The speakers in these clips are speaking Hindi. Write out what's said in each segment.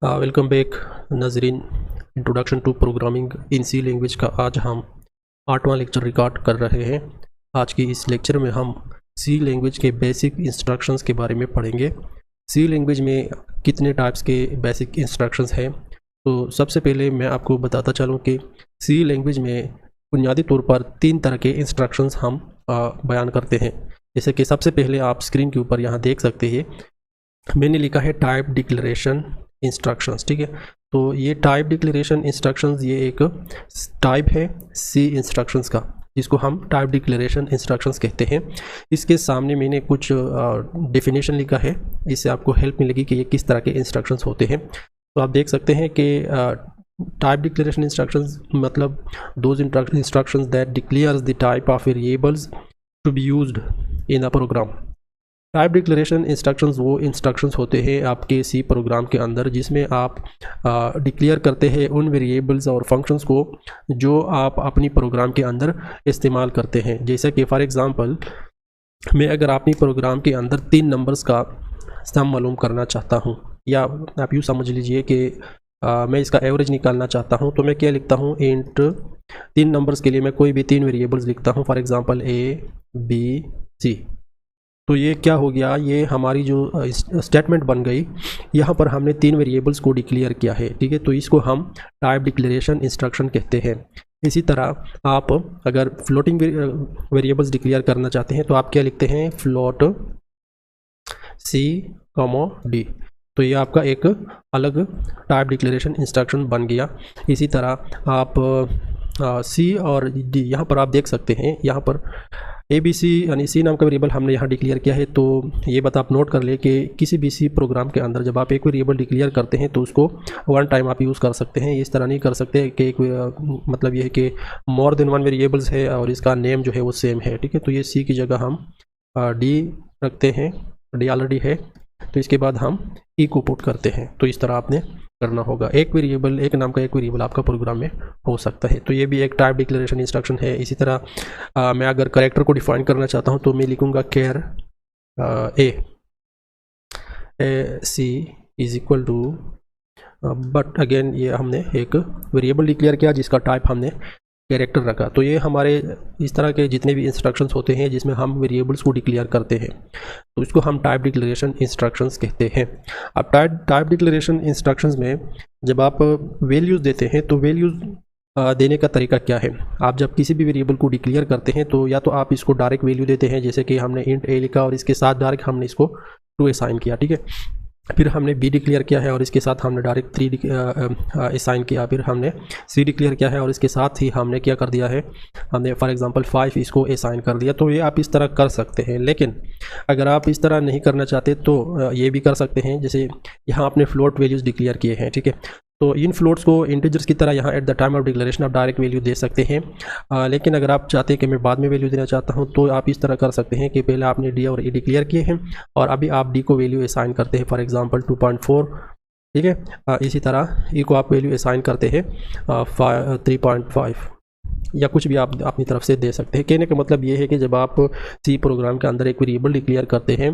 वेलकम बैक नाजरीन। Introduction to programming in C language का आज हम 8वां लेक्चर रिकॉर्ड कर रहे हैं। आज की इस लेक्चर में हम सी लैंग्वेज के बेसिक इंस्ट्रक्शंस के बारे में पढ़ेंगे। सी लैंग्वेज में कितने टाइप्स के बेसिक इंस्ट्रक्शंस हैं, तो सबसे पहले मैं आपको बताता चलूँ कि सी लैंग्वेज में बुनियादी तौर पर 3 तरह के इंस्ट्रक्शंस हम बयान करते हैं। जैसे कि सबसे पहले आप स्क्रीन के ऊपर यहाँ देख सकते हैं, मैंने लिखा है टाइप डिक्लेरेशन इंस्ट्रक्शंस। ठीक है, तो ये टाइप डिक्लेरेशन इंस्ट्रक्शंस ये एक टाइप है सी इंस्ट्रक्शंस का, जिसको हम टाइप डिक्लेरेशन इंस्ट्रक्शंस कहते हैं। इसके सामने मैंने कुछ डेफिनेशन लिखा है, इससे आपको हेल्प मिलेगी कि ये किस तरह के इंस्ट्रक्शंस होते हैं। तो आप देख सकते हैं कि टाइप डिक्लेरेशन इंस्ट्रक्शंस मतलब those instructions that declares the type of variables to be used in a program. Type declaration instructions वो इंस्ट्रक्शंस होते हैं आपके सी प्रोग्राम के अंदर जिसमें आप डिक्लेयर करते हैं उन वेरिएबल्स और फंक्शंस को जो आप अपनी प्रोग्राम के अंदर इस्तेमाल करते हैं। जैसे कि फॉर एग्ज़ाम्पल मैं अगर अपनी प्रोग्राम के अंदर 3 नंबर्स का सम मालूम करना चाहता हूँ, या आप यूँ समझ लीजिए कि मैं इसका एवरेज निकालना चाहता हूँ, तो मैं क्या लिखता हूँ, इंट 3 नंबर्स के लिए मैं कोई भी 3 वेरिएबल्स लिखता हूँ, फॉर एग्ज़ाम्पल ABC। तो ये क्या हो गया, ये हमारी जो स्टेटमेंट बन गई, यहाँ पर हमने 3 वेरिएबल्स को डिक्लेयर किया है। ठीक है, तो इसको हम टाइप डिक्लेरेशन इंस्ट्रक्शन कहते हैं। इसी तरह आप अगर फ्लोटिंग वेरिएबल्स डिक्लेयर करना चाहते हैं तो आप क्या लिखते हैं, फ्लोट C, D। तो ये आपका एक अलग टाइप डिक्लेरेशन इंस्ट्रक्शन बन गया। इसी तरह आप C और D, यहाँ पर आप देख सकते हैं, यहाँ पर ABC यानी C नाम का वेरिएबल हमने यहाँ डिक्लेयर किया है। तो ये बात आप नोट कर ले कि किसी भी C प्रोग्राम के अंदर जब आप एक वेरिएबल डिक्लेयर करते हैं तो उसको वन टाइम आप यूज़ कर सकते हैं। इस तरह नहीं कर सकते कि मतलब ये है कि मोर देन 1 वेरिएबल्स है और इसका नेम जो है वो सेम है। ठीक है, तो ये C की जगह हम D रखते हैं, D ऑलरेडी है, तो इसके बाद हम E को पुट करते हैं। तो इस तरह आपने करना होगा। एक वेरिएबल, एक नाम का एक वेरिएबल आपका प्रोग्राम में हो सकता है। तो ये भी एक टाइप डिक्लेरेशन इंस्ट्रक्शन है। इसी तरह मैं अगर कैरेक्टर को डिफाइन करना चाहता हूँ तो मैं लिखूँगा char AC is equal to, but again ये हमने एक वेरिएबल डिक्लेयर किया जिसका टाइप हमने कैरेक्टर रखा। तो ये हमारे इस तरह के जितने भी इंस्ट्रक्शंस होते हैं जिसमें हम वेरिएबल्स को डिक्लेयर करते हैं, तो इसको हम टाइप डिक्लेरेशन इंस्ट्रक्शंस कहते हैं। अब टाइप डिक्लेरेशन इंस्ट्रक्शंस में जब आप वैल्यूज़ देते हैं तो वैल्यूज़ देने का तरीका क्या है। आप जब किसी भी वेरिएबल को डिक्लेयर करते हैं तो या तो आप इसको डायरेक्ट वैल्यू देते हैं, जैसे कि हमने इंट A लिखा और इसके साथ डायरेक्ट हमने इसको 2 असाइन किया। ठीक है, फिर हमने B डिक्लेयर किया है और इसके साथ हमने डायरेक्ट 3 असाइन किया। फिर हमने C डिक्लेयर किया है और इसके साथ ही हमने क्या कर दिया है, हमने फॉर एग्जांपल 5 इसको असाइन कर दिया। तो ये आप इस तरह कर सकते हैं, लेकिन अगर आप इस तरह नहीं करना चाहते तो ये भी कर सकते हैं। जैसे यहाँ आपने फ्लोट वैल्यूज़ डिक्लेयर किए हैं, ठीक है, तो इन फ्लोट्स को इंटीजर्स की तरह यहाँ at the time of declaration आप डायरेक्ट वैल्यू दे सकते हैं। लेकिन अगर आप चाहते हैं कि मैं बाद में वैल्यू देना चाहता हूँ तो आप इस तरह कर सकते हैं कि पहले आपने D और E डिक्लेयर किए हैं और अभी आप D को वैल्यू असाइन करते हैं, फॉर एग्जांपल 2.4। ठीक है, इसी तरह E को आप वैल्यू असाइन करते हैं 3.5 या कुछ भी आप अपनी तरफ से दे सकते हैं। कहने का मतलब ये है कि जब आप सी प्रोग्राम के अंदर एक वेरिएबल डिक्लेयर करते हैं,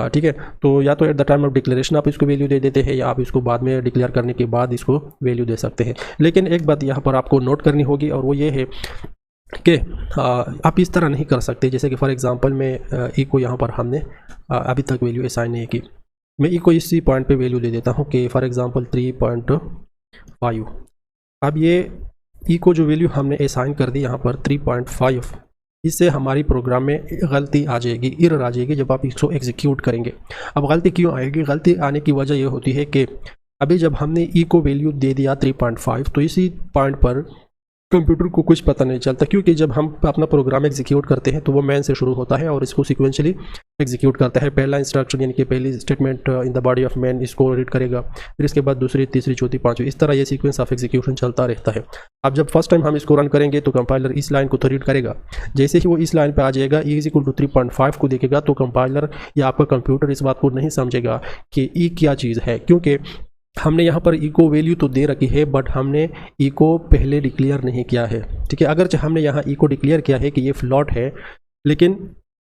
ठीक है, तो या तो at the time of declaration आप इसको वैल्यू दे देते हैं या आप इसको बाद में डिक्लेयर करने के बाद इसको वैल्यू दे सकते हैं। लेकिन एक बात यहाँ पर आपको नोट करनी होगी और वो ये है कि आप इस तरह नहीं कर सकते। जैसे कि फॉर एग्जांपल मैं E को यहाँ पर हमने अभी तक वैल्यू असाइन नहीं की, मैं E को इसी पॉइंट पे वैल्यू दे देता हूँ कि फॉर एग्जांपल 3.5। अब ये E को जो वैल्यू हमने असाइन कर दी यहाँ पर 3.5, इससे हमारी प्रोग्राम में गलती आ जाएगी, एरर आ जाएगी जब आप इसको एग्जीक्यूट करेंगे। अब गलती क्यों आएगी, गलती आने की वजह ये होती है कि अभी जब हमने E को वैल्यू दे दिया 3.5 तो इसी पॉइंट पर कंप्यूटर को कुछ पता नहीं चलता, क्योंकि जब हम अपना प्रोग्राम एग्जीक्यूट करते हैं तो वो मैन से शुरू होता है और इसको सिक्वेंशली एग्जीक्यूट करता है। पहला इंस्ट्रक्शन यानी कि पहली statement in the body of man, इसको रीड करेगा, फिर इसके बाद दूसरी, तीसरी, चौथी, पांचवी, इस तरह ये सीक्वेंस ऑफ एग्जीक्यूशन चलता रहता है। अब जब फर्स्ट टाइम हम इसको रन करेंगे तो कंपाइलर इस लाइन को तो रीड करेगा, जैसे ही वो इस लाइन पर आ जाएगा E इज इक्वल टू 3.5 को देखेगा तो कंपाइलर या आपका कंप्यूटर इस बात को नहीं समझेगा कि E क्या चीज़ है, क्योंकि हमने यहाँ पर E को वैल्यू तो दे रखी है बट हमने E को पहले डिक्लेयर नहीं किया है। ठीक है, अगर हमने यहाँ E को डिक्लेयर किया है कि ये फ्लॉट है, लेकिन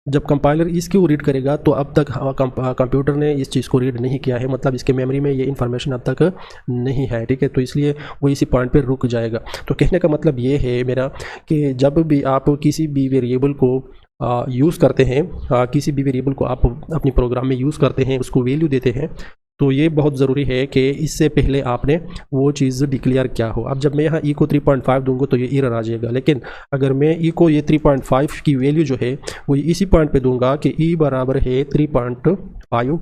जब कंपाइलर इसको रीड करेगा तो अब तक कंप्यूटर ने इस चीज़ को रीड नहीं किया है, मतलब इसके मेमोरी में ये इन्फॉर्मेशन अब तक नहीं है, ठीक है। तो इसलिए वो इसी पॉइंट पे रुक जाएगा। तो कहने का मतलब ये है मेरा कि जब भी आप किसी भी वेरिएबल को यूज़ करते हैं, किसी भी वेरिएबल को आप अपनी प्रोग्राम में यूज़ करते हैं, उसको वैल्यू देते हैं, तो ये बहुत ज़रूरी है कि इससे पहले आपने वो चीज़ डिक्लेयर क्या हो। अब जब मैं यहाँ ई को 3.5 दूंगा तो ये एरर आ जाएगा, लेकिन अगर मैं ई को ये 3.5 की वैल्यू जो है वो इसी पॉइंट पे दूंगा कि ई बराबर है 3.5,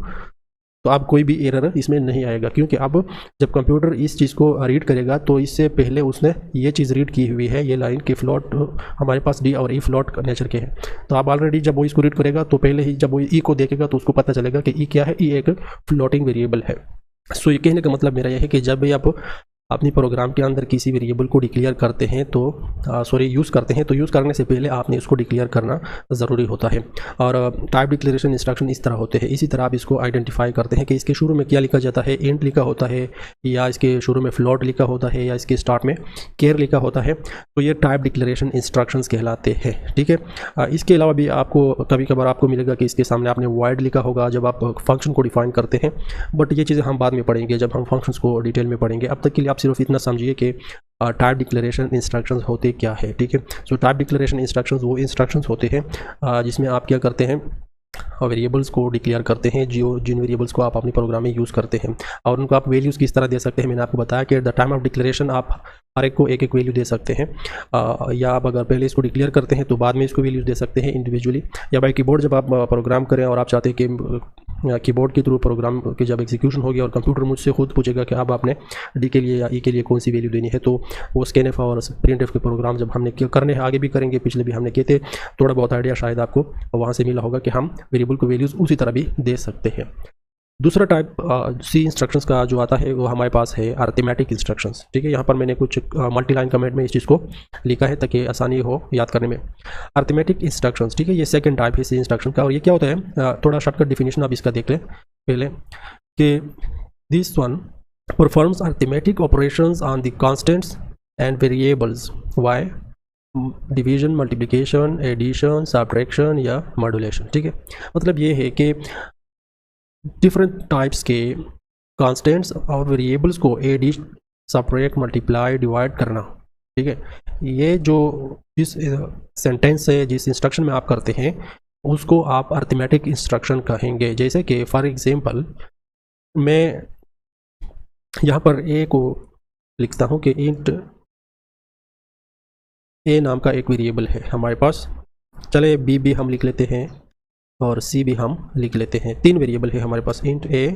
तो अब कोई भी एरर इसमें नहीं आएगा, क्योंकि अब जब कंप्यूटर इस चीज़ को रीड करेगा तो इससे पहले उसने ये चीज़ रीड की हुई है, ये लाइन के फ्लोट हमारे पास डी और ई फ्लोट नेचर के हैं। तो अब ऑलरेडी जब वो इसको रीड करेगा तो पहले ही जब वो ई को देखेगा तो उसको पता चलेगा कि ई क्या है, ई एक फ्लोटिंग वेरिएबल है। सो ये कहने का मतलब मेरा यह है कि जब भी आप अपनी प्रोग्राम के अंदर किसी वेरिएबल को डिक्लेयर करते हैं तो यूज़ करते हैं, तो यूज़ करने से पहले आपने इसको डिक्लेयर करना ज़रूरी होता है। और टाइप डिक्लेरेशन इंस्ट्रक्शन इस तरह होते हैं। इसी तरह आप इसको आइडेंटिफाई करते हैं कि इसके शुरू में क्या लिखा जाता है, इंट लिखा होता है, या इसके शुरू में फ्लोट लिखा होता है, या इसके स्टार्ट में केयर लिखा होता है। तो ये टाइप डिक्लेरेशन इंस्ट्रक्शंस कहलाते हैं, ठीक है। इसके अलावा भी आपको कभी कभार आपको मिलेगा कि इसके सामने आपने वॉइड लिखा होगा जब आप फंक्शन को डिफाइन करते हैं, बट ये चीज़ें हम बाद में पढ़ेंगे जब हम फंक्शंस को डिटेल में पढ़ेंगे। अब तक के लिए आप सिर्फ इतना समझिए कि टाइप डिक्लेरेशन इंस्ट्रक्शंस होते क्या है, ठीक है। सो टाइप डिक्लेरेशन इंस्ट्रक्शंस वो इंस्ट्रक्शंस होते हैं जिसमें आप क्या करते हैं, वेरिएबल्स को डिक्लेयर करते हैं, जिन वेरिएबल्स को आप अपने प्रोग्राम में यूज़ करते हैं, और उनको आप वैल्यूज़ किस तरह दे सकते हैं। मैंने आपको बताया कि at the time of declaration आप हर एक को एक एक वैल्यू दे सकते हैं, या आप अगर पहले इसको डिक्लेयर करते हैं तो बाद में इसको वैल्यूज़ दे सकते हैं इंडिविजुअली, या बाय कीबोर्ड जब आप प्रोग्राम करें और आप चाहते हैं कि कीबोर्ड के थ्रू प्रोग्राम की जब एग्जीक्यूशन होगी और कंप्यूटर मुझसे खुद पूछेगा कि अब आपने डी के लिए या ई के लिए कौन सी वैल्यू देनी है, तो वो स्कैनएफ और प्रिंटएफ के प्रोग्राम जब हमने करने हैं, आगे भी करेंगे, पिछले भी हमने किए थे, थोड़ा बहुत आइडिया शायद आपको वहाँ से मिला होगा कि हम वेरिएबल को वैल्यूज़ उसी तरह भी दे सकते हैं। दूसरा टाइप सी इंस्ट्रक्शंस का जो आता है वो हमारे पास है अरिथमेटिक इंस्ट्रक्शंस, ठीक है। यहाँ पर मैंने कुछ मल्टी लाइन कमेंट में इस चीज़ को लिखा है ताकि आसानी हो याद करने में। अरिथमेटिक इंस्ट्रक्शंस, ठीक है, ये सेकंड टाइप है सी इंस्ट्रक्शन का। और ये क्या होता है, थोड़ा शॉर्टकट डिफिनेशन आप इसका देख लें पहले कि this one performs arithmetic operations on the constants and variables by division, multiplication, addition, subtraction या मॉड्यूलेशन, ठीक है। मतलब ये है कि डिफरेंट टाइप्स के कांस्टेंट्स और वेरिएबल्स को एडिट, सब्ट्रैक्ट, मल्टीप्लाई, डिवाइड करना, ठीक है। ये जो जिस सेंटेंस है, जिस इंस्ट्रक्शन में आप करते हैं उसको आप अरिथमेटिक इंस्ट्रक्शन कहेंगे। जैसे कि फॉर एग्जांपल मैं यहाँ पर ए को लिखता हूँ कि इंट ए नाम का एक वेरिएबल है हमारे पास, चले बी भी हम लिख लेते हैं और सी भी हम लिख लेते हैं। 3 वेरिएबल है हमारे पास, इंट ए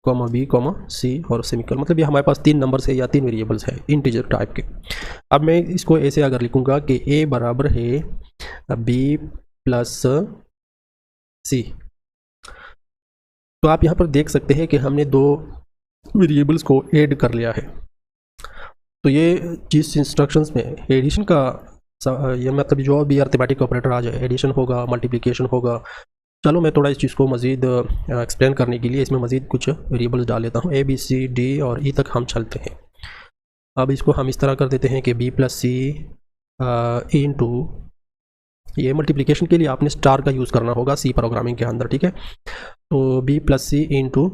कॉमा बी कॉमा सी और सेमीकोलन, मतलब ये हमारे पास 3 नंबर्स है या 3 वेरिएबल्स है इंटीजर टाइप के। अब मैं इसको ऐसे अगर लिखूंगा कि ए बराबर है बी प्लस सी, तो आप यहाँ पर देख सकते हैं कि हमने 2 वेरिएबल्स को ऐड कर लिया है। तो ये जिस इंस्ट्रक्शंस में एडिशन का ये मतलब जो भी अरिथमेटिक ऑपरेटर आ जाए, एडिशन होगा, मल्टीप्लिकेशन होगा। चलो मैं थोड़ा इस चीज़ को मज़ीद एक्सप्लेन करने के लिए इसमें मज़ीद कुछ वेरिएबल्स डाल लेता हूँ, ए बी सी डी और ई तक हम चलते हैं। अब इसको हम इस तरह कर देते हैं कि बी प्लस सी इंटू, ये मल्टीप्लिकेशन के लिए आपने स्टार का यूज़ करना होगा सी प्रोग्रामिंग के अंदर, ठीक है। तो बी प्लस सी इंटू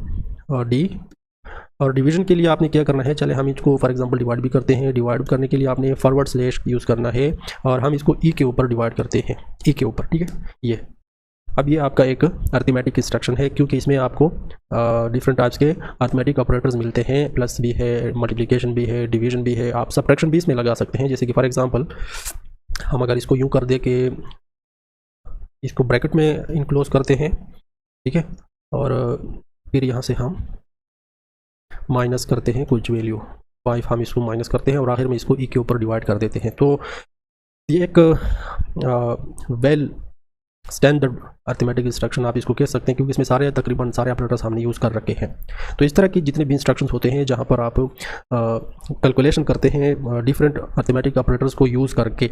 डी, और डिवीजन के लिए आपने क्या करना है, चले हम इसको फॉर एग्जांपल डिवाइड भी करते हैं। डिवाइड करने के लिए आपने फॉरवर्ड स्लैश यूज़ करना है और हम इसको ई के ऊपर डिवाइड करते हैं, ई के ऊपर, ठीक है। ये अब ये आपका एक अरिथमेटिक इंस्ट्रक्शन है, क्योंकि इसमें आपको डिफरेंट टाइप्स के अरिथमेटिक ऑपरेटर्स मिलते हैं, प्लस भी है, मल्टीप्लिकेशन भी है, डिवीजन भी है, आप सब्ट्रैक्शन भी इसमें लगा सकते हैं। जैसे कि फॉर एग्जांपल हम अगर इसको यूँ कर दे कि इसको ब्रैकेट में इनक्लोज करते हैं, ठीक है, और फिर यहाँ से हम माइनस करते हैं कुछ वैल्यू 5, हम इसको माइनस करते हैं और आखिर में इसको ई के ऊपर डिवाइड कर देते हैं। तो ये एक वेल स्टैंडर्ड अरिथमेटिक इंस्ट्रक्शन आप इसको कह सकते हैं, क्योंकि इसमें तकरीबन सारे ऑपरेटर्स हमने यूज़ कर रखे हैं। तो इस तरह की जितने भी इंस्ट्रक्शंस होते हैं जहाँ पर आप कैलकुलेशन करते हैं डिफरेंट अरिथमेटिक ऑपरेटर्स को यूज़ करके,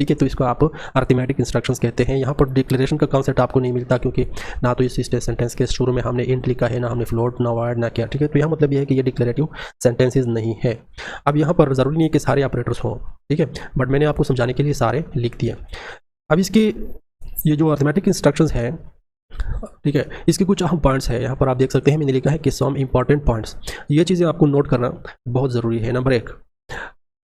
ठीक है, तो इसको आप अरिथमेटिक इंस्ट्रक्शंस कहते हैं। यहाँ पर डिक्लेरेशन का कॉन्सेप्ट आपको नहीं मिलता, क्योंकि ना तो इस सेंटेंस के शुरू में हमने इंट लिखा है, ना हमने फ्लोट, ना वाइड, ना क्या, ठीक है। तो यहाँ मतलब ये है कि ये डिक्लेरेटिव सेंटेंसेस नहीं है। अब यहाँ पर ज़रूरी नहीं है कि सारे ऑपरेटर्स हों, ठीक है, बट मैंने आपको समझाने के लिए सारे लिख दिए। अब इसकी ये जो अर्थमेटिक इंस्ट्रक्शंस है, ठीक है, इसके कुछ अहम पॉइंट्स है। यहाँ पर आप देख सकते हैं मैंने लिखा है कि सम इंपॉर्टेंट पॉइंट्स। ये चीज़ें आपको नोट करना बहुत ज़रूरी है। Number 1,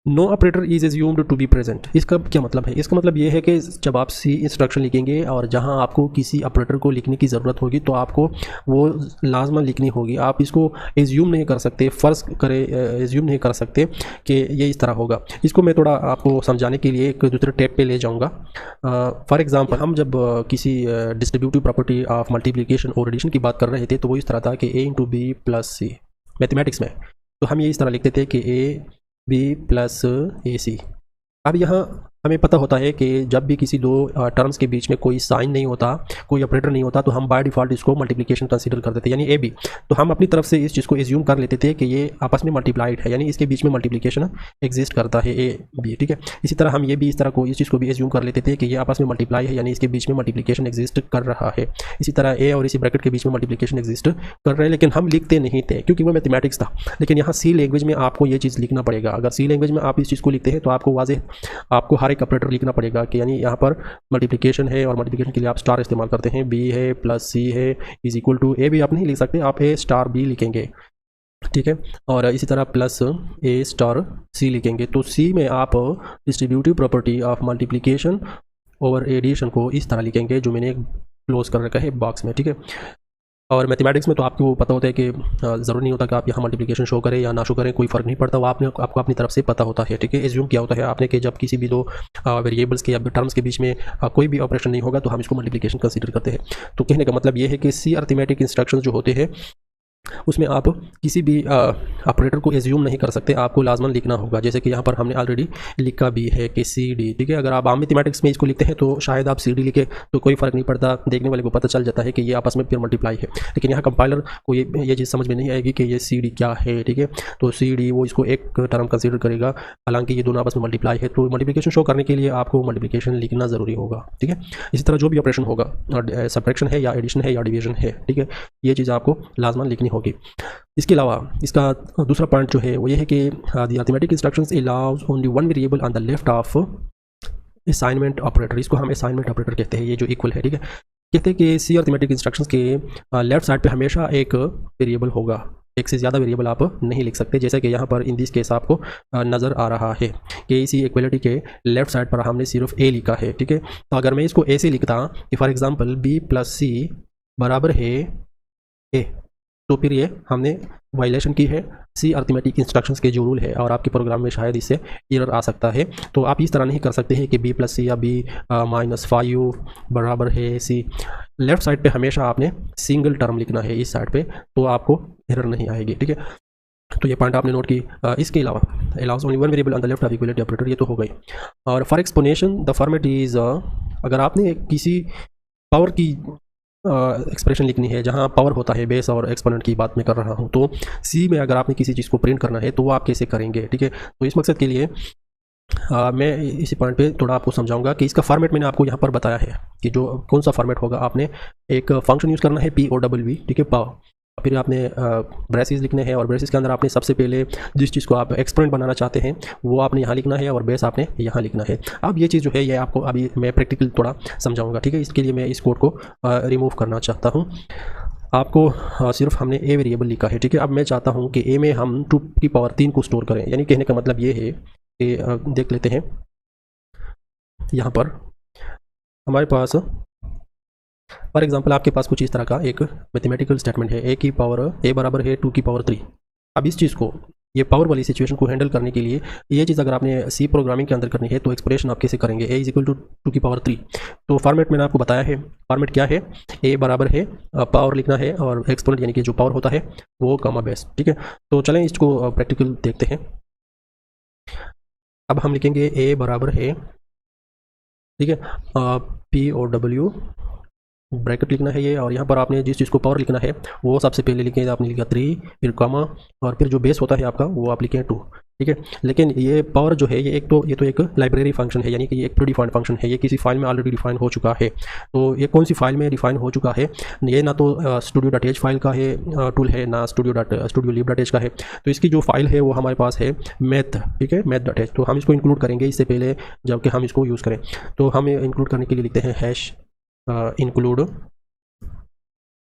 no operator is assumed to be present. इसका क्या मतलब है? इसका मतलब ये है कि जब आप सी इंस्ट्रक्शन लिखेंगे और जहां आपको किसी ऑपरेटर को लिखने की ज़रूरत होगी तो आपको वो लाजमन लिखनी होगी। आप इसको एज्यूम नहीं कर सकते, फ़र्ज़ करें एज्यूम नहीं कर सकते कि ये इस तरह होगा। इसको मैं थोड़ा आपको समझाने के लिए एक दूसरे टेप पे ले जाऊँगा। फॉर एग्जांपल, हम जब किसी डिस्ट्रीब्यूटिव प्रॉपर्टी ऑफ मल्टीप्लिकेशन और एडिशन की बात कर रहे थे तो वो इस तरह था कि ए इंटू बी प्लस सी मैथमेटिक्स में, तो हम ये इस तरह लिखते थे कि ए बी प्लस ए सी। अब यहाँ हमें पता होता है कि जब भी किसी दो टर्म्स के बीच में कोई साइन नहीं होता, कोई ऑपरेटर नहीं होता, तो हम बाय डिफ़ॉल्ट इसको मल्टीप्लिकेशन कंसीडर करते थे, यानी ए बी। तो हम अपनी तरफ से इस चीज़ को एज्यूम कर लेते थे कि ये आपस में मल्टीप्लाइड है, यानी इसके बीच में मल्टीप्लिकेशन एग्जिस्ट करता है ए बी, ठीक है। इसी तरह हम ये भी इस चीज़ को भी एज्यूम कर लेते थे कि ये आपस में मल्टीप्लाई है, यानी इसके बीच में मल्टीप्लिकेशन एग्जिस्ट कर रहा है। इसी तरह ए और इसी ब्रैकेट के बीच में मल्टीप्लिकेशन एग्जिस्ट कर रहे हैं, लेकिन हम लिखते नहीं थे क्योंकि वो मैथमेटिक्स था। लेकिन यहाँ सी लैंग्वेज में आपको ये चीज़ लिखना पड़ेगा। अगर सी लैंग्वेज में आप इस चीज़ को लिखते हैं तो आपको वाज़ेह आपको हर एक ऑपरेटर लिखना पड़ेगा कि यानी यहाँ पर मल्टीप्लिकेशन है और मल्टीप्लिकेशन के लिए आप स्टार इस्तेमाल करते हैं। बी है प्लस सी है इज इक्वल टू ए भी आप नहीं लिख सकते, आप ए स्टार बी लिखेंगे, ठीक है। और इसी तरह प्लस ए स्टार सी लिखेंगे। तो सी में आप distributive property of multiplication over addition को इस तरह लिखेंगे जो मैंने क्लोज कर रखा है बॉक्स में, ठीक है। और मैथमेटिक्स में तो आपको पता होता है कि ज़रूरी नहीं होता कि आप यहाँ मल्टीप्लिकेशन शो करें या ना शो करें, कोई फ़र्क नहीं पड़ता, वो आपको अपनी तरफ से पता होता है, ठीक है। एज्यूम किया होता है आपने कि जब किसी भी दो वेरिएबल्स के या टर्म्स के बीच में कोई भी ऑपरेशन नहीं होगा तो हम इसको मल्टीप्लिकेशन कंसीडर करते हैं। तो कहने का मतलब ये है कि सी अर्थमेटिक इंस्ट्रक्शन जो होते हैं उसमें आप किसी भी ऑपरेटर को एज्यूम नहीं कर सकते, आपको लाजमन लिखना होगा। जैसे कि यहाँ पर हमने ऑलरेडी लिखा भी है कि सी डी, ठीक है। अगर आप आम मैथमेटिक्स में इसको लिखते हैं तो शायद आप सी डी लिखे तो कोई फ़र्क नहीं पड़ता, देखने वाले को पता चल जाता है कि ये आपस में फिर मल्टीप्लाई है। लेकिन यहाँ कंपाइलर को ये चीज़ समझ में नहीं आएगी कि ये सी डी क्या है, ठीक है। तो सी डी वो इसको एक टर्म कंसिडर करेगा, हालांकि ये दोनों आपस में मल्टीप्लाई है। तो मल्टीप्लिकेशन शो करने के लिए आपको मल्टीप्लिकेशन लिखना ज़रूरी होगा, ठीक है। इसी तरह जो भी ऑपरेशन होगा, सब्ट्रैक्शन है या एडिशन है या डिवीजन है, ठीक है, ये चीज़ आपको लाजमन लिखनी होगी। इसके अलावा इसका दूसरा पॉइंट जो है वो ये है कि the arithmetic instructions allows only one variable on the left of assignment operator. इसको हम असाइनमेंट ऑपरेटर कहते हैं, ये जो इक्वल है, ठीक है। कहते हैं कि सी अर्थमेटिक इंस्ट्रक्शंस के लेफ्ट साइड पे हमेशा एक वेरिएबल होगा, एक से ज़्यादा वेरिएबल आप नहीं लिख सकते। जैसे कि यहाँ पर इन दिस केस आपको नज़र आ रहा है कि इसी इक्वलिटी के लेफ्ट साइड पर हमने सिर्फ ए लिखा है, ठीक है। तो अगर मैं इसको ए से लिखता कि फॉर एग्जांपल बी प्लस सी बराबर है ए, तो फिर ये हमने वायलेशन की है सी अर्थमेटिक इंस्ट्रक्शंस के जो रूल है, और आपके प्रोग्राम में शायद इससे एरर आ सकता है। तो आप इस तरह नहीं कर सकते हैं कि बी प्लस सी या बी -5 बराबर है सी। लेफ्ट साइड पे हमेशा आपने सिंगल टर्म लिखना है इस साइड पे, तो आपको एरर नहीं आएगी, ठीक है। तो ये पॉइंट आपने नोट की। इसके अलावा allows only one variable on the left of equality operator, ये तो हो गई। और फॉर एक्सपोनेशन द फॉर्मेट इज, अगर आपने किसी पावर की एक्सप्रेशन लिखनी है जहां पावर होता है, बेस और एक्सपोनेंट की बात मैं कर रहा हूं, तो सी में अगर आपने किसी चीज़ को प्रिंट करना है तो वो आप कैसे करेंगे, ठीक है। तो इस मकसद के लिए मैं इसी पॉइंट पे थोड़ा आपको समझाऊंगा कि इसका फॉर्मेट मैंने आपको यहाँ पर बताया है कि जो कौन सा फॉर्मेट होगा। आपने एक फंक्शन यूज़ करना है POWV, ठीक है, पावर। फिर आपने ब्रेसेस लिखने हैं और ब्रेसेस के अंदर आपने सबसे पहले जिस चीज़ को आप एक्सपोनेंट बनाना चाहते हैं वो आपने यहाँ लिखना है और बेस आपने यहाँ लिखना है। अब ये चीज़ जो है ये आपको अभी मैं प्रैक्टिकल थोड़ा समझाऊंगा, ठीक है। इसके लिए मैं इस कोड को रिमूव करना चाहता हूँ। आपको सिर्फ हमने ए वेरिएबल लिखा है, ठीक है। अब मैं चाहता हूँ कि ए में हम 2 की पावर 3 को स्टोर करें, यानी कहने का मतलब ये है कि देख लेते हैं यहाँ पर हमारे पास फॉर एग्जांपल आपके पास कुछ इस तरह का एक मैथमेटिकल स्टेटमेंट है, ए बराबर है 2 की पावर 3। अब इस चीज़ को, ये पावर वाली सिचुएशन को हैंडल करने के लिए ये चीज़ अगर आपने सी प्रोग्रामिंग के अंदर करनी है तो एक्सप्रेशन आप कैसे करेंगे, ए इज इक्वल टू 2 की पावर 3। तो फॉर्मेट मैंने आपको बताया है, फॉर्मेट क्या है, ए बराबर है पावर लिखना है और एक्सपोनेंट यानी कि जो पावर होता है वो कॉमा बेस, ठीक है। तो चलें इसको प्रैक्टिकल देखते हैं। अब हम लिखेंगे ए बराबर है, ठीक है, POW ब्रैकेट लिखना है ये, और यहाँ पर आपने जिस चीज़ को पावर लिखना है वो सबसे पहले लिखें, आपने लिखा 3, फिर कॉमा, और फिर जो बेस होता है आपका वो आप लिखें 2, ठीक है। लेकिन ये पावर जो है ये तो एक लाइब्रेरी फंक्शन है, यानी कि ये एक प्री डिफाइंड फंक्शन है, ये किसी फाइल में ऑलरेडी डिफाइन हो चुका है। तो ये कौन सी फाइल में डिफाइन हो चुका है, ये ना तो studio.h फाइल का है टूल है, ना studio.lib.h का है। तो इसकी जो फाइल है वो हमारे पास है मैथ, ठीक है, math.h। तो हम इसको इंक्लूड करेंगे इससे पहले जबकि हम इसको यूज़ करें। तो हम इंक्लूड करने के लिए लिखते हैं हैश इंक्लूड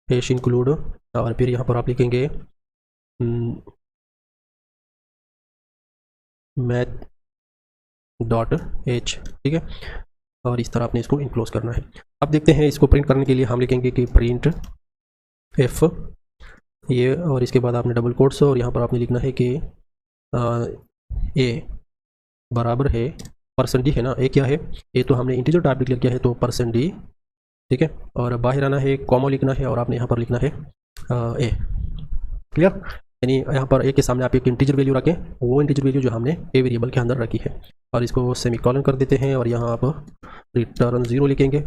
हैश इंक्लूड, और फिर यहाँ पर आप लिखेंगे मैथ डॉट एच, ठीक है, और इस तरह आपने इसको इनक्लोज करना है। अब देखते हैं इसको प्रिंट करने के लिए हम लिखेंगे कि प्रिंट एफ ये, और इसके बाद आपने डबल कोट्स, और यहाँ पर आपने लिखना है कि ए बराबर है %d है ना, ए क्या है, ए तो हमने इंटीजर टाइप डिक्लेयर किया है तो %d, ठीक है, और बाहर आना है, कॉमा लिखना है, और आपने यहाँ पर लिखना है ए, क्लियर। यानी यहाँ पर ए के सामने आप एक इंटीजर वैल्यू रखें, वो इंटीजर वैल्यू जो हमने ए वेरिएबल के अंदर रखी है, और इसको सेमीकोलन कर देते हैं, और यहाँ आप रिटर्न 0 लिखेंगे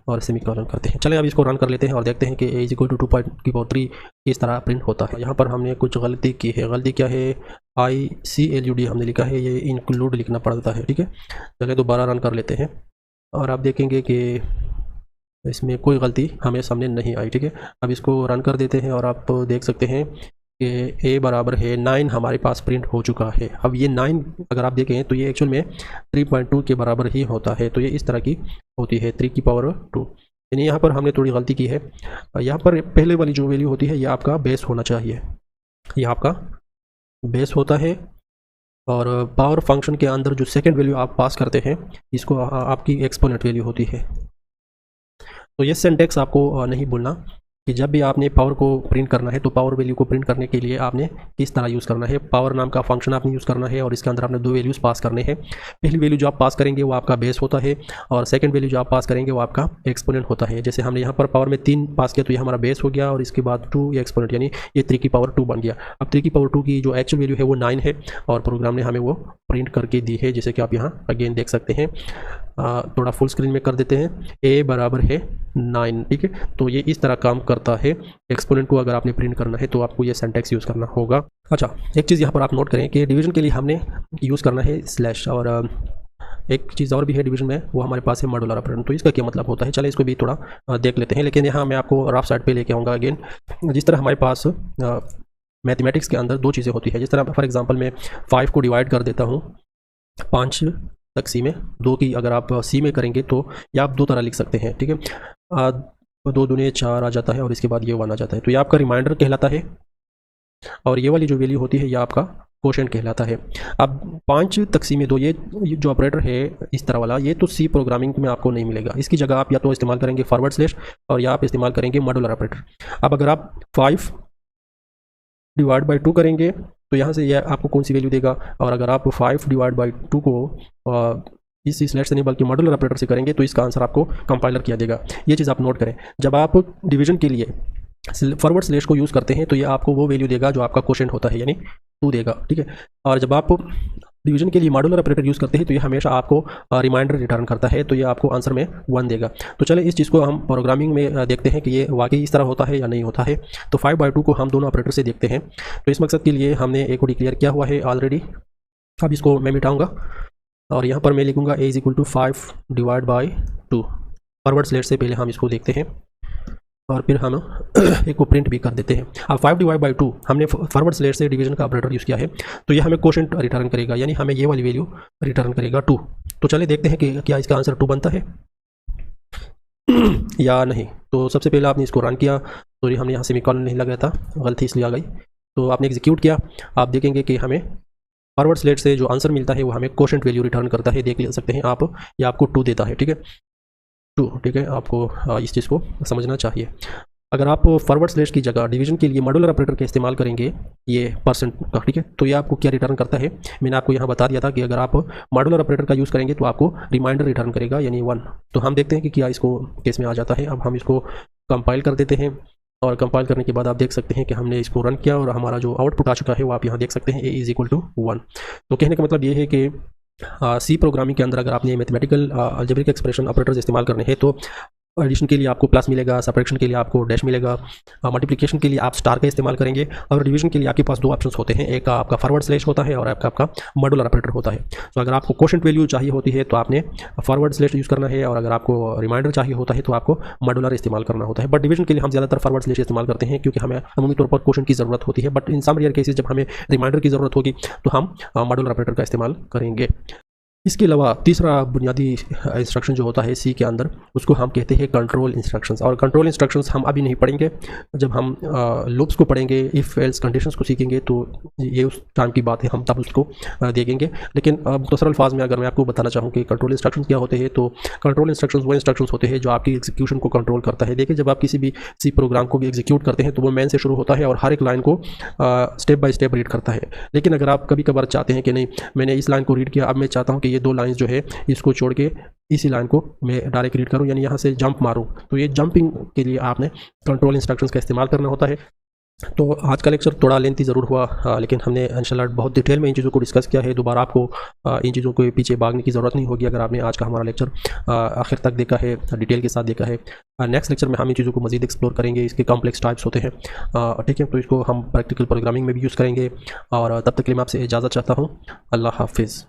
और सेमीकोलन करते हैं। चलें अब इसको रन कर लेते हैं और देखते हैं कि ए इज इक्वल टू 2.3 किस तरह प्रिंट होता है। यहाँ पर हमने कुछ गलती की है, गलती क्या है, ICLUD हमने लिखा है, ये इंक्लूड लिखना पड़ता है, ठीक है। चलिए दोबारा रन कर लेते हैं और आप देखेंगे कि इसमें कोई गलती हमें सामने नहीं आई, ठीक है। अब इसको रन कर देते हैं और आप देख सकते हैं कि ए बराबर है 9 हमारे पास प्रिंट हो चुका है। अब ये 9 अगर आप देखें तो ये एक्चुअल में 3.2 के बराबर ही होता है, तो ये इस तरह की होती है 3 की पावर 2, यानी यहाँ पर हमने थोड़ी गलती की है। यहाँ पर पहले वाली जो वैल्यू होती है ये आपका बेस होना चाहिए, ये आपका बेस होता है, और पावर फंक्शन के अंदर जो सेकेंड वैल्यू आप पास करते हैं इसको आपकी एक्सपोनेंट वैल्यू होती है। तो ये सिंटैक्स आपको नहीं भूलना कि जब भी आपने पावर को प्रिंट करना है तो पावर वैल्यू को प्रिंट करने के लिए आपने किस तरह यूज़ करना है। पावर नाम का फंक्शन आपने यूज़ करना है और इसके अंदर आपने 2 वैल्यूज़ पास करने हैं। पहली वैल्यू जो आप पास करेंगे वो आपका बेस होता है, और सेकंड वैल्यू जो आप पास करेंगे वो आपका एक्सपोनेंट होता है। जैसे हमने यहाँ पर पावर में 3 पास किया तो ये हमारा बेस हो गया, और इसके बाद 2 ये एक्सपोनेंट, यानी ये 3 की पावर 2 बन गया। अब 3 की पावर 2 की जो एक्चुअल वैल्यू है वो 9 है, और प्रोग्राम ने हमें वो प्रिंट करके दी है, जैसे कि आप यहाँ अगेन देख सकते हैं। थोड़ा फुल स्क्रीन में कर देते हैं, ए बराबर है 9, ठीक है। तो ये इस तरह काम करता है। एक्सपोनेंट को अगर आपने प्रिंट करना है तो आपको ये सिंटैक्स यूज़ करना होगा। अच्छा, एक चीज़ यहाँ पर आप नोट करें कि डिवीजन के लिए हमने यूज़ करना है स्लैश, और एक चीज़ और भी है डिवीजन में, वो हमारे पास है मॉड्यूलर ऑपरेटर। तो इसका क्या मतलब होता है, चले इसको भी थोड़ा देख लेते हैं। लेकिन यहाँ मैं आपको रफ साइड पे लेके आऊँगा अगेन। जिस तरह हमारे पास मैथमेटिक्स के अंदर 2 चीज़ें होती है, जिस तरह फॉर एग्जाम्पल मैं 5 को डिवाइड कर देता हूँ 5 तक सी में, 2 की अगर आप सी में करेंगे तो या आप 2 तरह लिख सकते हैं, ठीक है। 2 दूनी 4 आ जाता है, और इसके बाद ये 1 आ जाता है, तो ये आपका रिमाइंडर कहलाता है, और ये वाली जो वैल्यू होती है ये आपका कोशेंट कहलाता है। अब 5 तकसीम 2 ये जो ऑपरेटर है इस तरह वाला, ये तो सी प्रोग्रामिंग में आपको नहीं मिलेगा। इसकी जगह आप या तो इस्तेमाल करेंगे फॉरवर्ड स्लैश, और या आप इस्तेमाल करेंगे मॉड्यूलर ऑपरेटर। अब अगर आप 5 डिवाइड बाई 2 करेंगे तो यहाँ से यह आपको कौन सी वैल्यू देगा, और अगर आप 5 डिवाइड बाई 2 को इस स्लैश से नहीं बल्कि मॉड्यूलर ऑपरेटर से करेंगे तो इसका आंसर आपको कंपाइलर किया देगा। ये चीज़ आप नोट करें। जब आप डिवीजन के लिए फॉरवर्ड स्लैश को यूज़ करते हैं तो ये आपको वो वैल्यू देगा जो आपका कोशेंट होता है, यानी 2 देगा, ठीक है। और जब आप डिवीजन के लिए मॉड्यूलर ऑपरेटर यूज़ करते हैं तो ये हमेशा आपको रिमाइंडर रिटर्न करता है, तो ये आपको आंसर में 1 देगा। तो चले इस चीज़ को हम प्रोग्रामिंग में देखते हैं कि ये वाकई इस तरह होता है या नहीं होता है। तो 5/2 को हम दोनों ऑपरेटर से देखते हैं। तो इस मकसद के लिए हमने ए को डिक्लेयर किया हुआ है ऑलरेडी। अब इसको मैं मिटाऊँगा और यहाँ पर मैं लिखूँगा A is equal to 5 divide by 2। Forward slash से पहले हम इसको देखते हैं और फिर हम एक को प्रिंट भी कर देते हैं। अब 5 डिवाइड बाई 2 हमने फॉरवर्ड स्लैश से डिवीजन का ऑपरेटर यूज़ किया है, तो ये हमें कोशेंट रिटर्न करेगा, यानी हमें ये वाली वैल्यू रिटर्न करेगा 2। तो चलिए देखते हैं कि क्या इसका आंसर 2 बनता है या नहीं। तो सबसे पहले आपने इसको रन किया, सॉरी हमने यहाँ सेमीकोलन नहीं लगाया था, गलती इसलिए आ गई। तो आपने एग्जीक्यूट किया, आप देखेंगे कि हमें फॉरवर्ड स्लैश से जो आंसर मिलता है वो हमें कोशेंट वैल्यू रिटर्न करता है। देख सकते हैं आप, ये आपको 2 देता है, ठीक है, 2, ठीक है। आपको इस चीज़ को समझना चाहिए। अगर आप फॉरवर्ड स्लैश की जगह डिवीजन के लिए मॉड्यूलर ऑपरेटर का इस्तेमाल करेंगे ये परसेंट का, ठीक है, तो ये आपको क्या रिटर्न करता है, मैंने आपको यहाँ बता दिया था कि अगर आप मॉड्यूलर ऑपरेटर का यूज़ करेंगे तो आपको रिमाइंडर रिटर्न करेगा, यानी 1। तो हम देखते हैं कि क्या इसको केस में आ जाता है। अब हम इसको कंपाइल कर देते हैं, और कंपाइल करने के बाद आप देख सकते हैं कि हमने इसको रन किया और हमारा जो आउटपुट आ चुका है वो आप यहाँ देख सकते हैं, ए इज इक्वल टू 1। तो कहने का मतलब ये है कि सी प्रोग्रामिंग के अंदर अगर आपने मैथमेटिकल अलजेब्रिक एक्सप्रेशन ऑपरेटर्स इस्तेमाल करने हैं तो एडिशन के लिए आपको प्लस मिलेगा, सब्ट्रैक्शन के लिए आपको डैश मिलेगा, मल्टीप्लिकेशन के लिए आप स्टार का इस्तेमाल करेंगे, और डिवीजन के लिए आपके पास 2 ऑप्शंस होते हैं, एक आपका फॉरवर्ड स्लैश होता है और आपका मॉड्यूलर ऑपरेटर होता है। तो अगर आपको कोशेंट वैल्यू चाहिए होती है तो आपने फॉरवर्ड स्लैश यूज़ करना है, और अगर आपको रिमाइंडर चाहिए होता है तो आपको मॉड्यूलर इस्तेमाल करना होता है। बट डिवीजन के लिए हम ज़्यादातर फॉरवर्ड स्लैश इस्तेमाल करते हैं क्योंकि हमें अमूमी तौर पर कोशेंट की ज़रूरत होती है। But in some rare cases जब हमें रिमाइंडर की ज़रूरत होगी तो हम मॉड्यूलर ऑपरेटर का इस्तेमाल करेंगे। इसके अलावा तीसरा बुनियादी इंस्ट्रक्शन जो होता है सी के अंदर, उसको हम कहते हैं कंट्रोल इंस्ट्रक्शंस। और कंट्रोल इंस्ट्रक्शंस हम अभी नहीं पढ़ेंगे, जब हम लूप्स को पढ़ेंगे, इफ़ एल्स कंडीशंस को सीखेंगे तो ये उस टाइम की बात है, हम तब उसको देखेंगे। लेकिन मुख्तसर अल्फाज में अगर मैं आपको बताना चाहूँ कि कंट्रोल इंस्ट्रक्शंस क्या होते हैं, तो कंट्रोल इंस्ट्रक्शंस वो इंस्ट्रक्शंस होते हैं जो आपकी एग्जीक्यूशन को कंट्रोल करता है। देखिए, जब आप किसी भी सी प्रोग्राम को भी एग्जीक्यूट करते हैं तो वो मेन से शुरू होता है और हर एक लाइन को स्टेप बाय स्टेप रीड करता है। लेकिन अगर आप कभी कभार चाहते हैं कि नहीं, मैंने इस लाइन को रीड किया, अब मैं चाहता हूँ कि ये 2 लाइन जो है इसको छोड़ के इसी लाइन को मैं डायरेक्ट रीड करूं, यानी यहाँ से जंप मारूं, तो ये जंपिंग के लिए आपने कंट्रोल इंस्ट्रक्शंस का इस्तेमाल करना होता है। तो आज का लेक्चर थोड़ा लेंथी ज़रूर हुआ, लेकिन हमने इंशाल्लाह बहुत डिटेल में इन चीज़ों को डिस्कस किया है। दोबारा आपको इन चीज़ों के पीछे भागने की ज़रूरत नहीं होगी अगर आपने आज का हमारा लेक्चर आखिर तक देखा है, डिटेल के साथ देखा है। नेक्स्ट लेक्चर में हम इन चीज़ों को मज़ीद एक्सप्लोर करेंगे, इसके कॉम्प्लेक्स टाइप्स होते हैं, ठीक है। तो इसको हम प्रैक्टिकल प्रोग्रामिंग में भी यूज़ करेंगे। और तब तक के लिए मैं आपसे इजाज़त चाहता हूँ। अल्लाह हाफिज़।